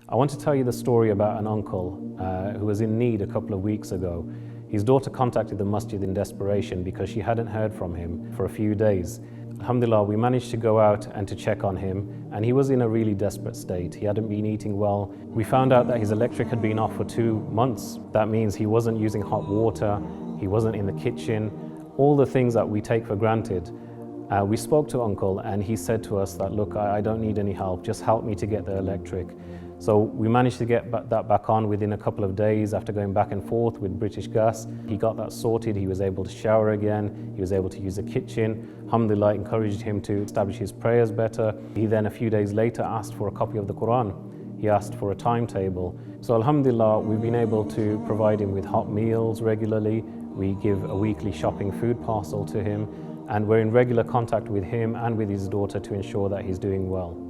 I want to tell you the story about an uncle who was in need a couple of weeks ago. His daughter contacted the Masjid in desperation because she hadn't heard from him for a few days. Alhamdulillah, we managed to go out and to check on him, and he was in a really desperate state. He hadn't been eating well. We found out that his electric had been off for 2 months. That means he wasn't using hot water, he wasn't in the kitchen, all the things that we take for granted. We spoke to Uncle and he said to us that, look, I don't need any help, just help me to get the electric. So we managed to get that back on within a couple of days after going back and forth with British Gas. He got that sorted, he was able to shower again, he was able to use the kitchen. Alhamdulillah, encouraged him to establish his prayers better. He then a few days later asked for a copy of the Quran. He asked for a timetable. So Alhamdulillah, we've been able to provide him with hot meals regularly. We give a weekly shopping food parcel to him, and we're in regular contact with him and with his daughter to ensure that he's doing well.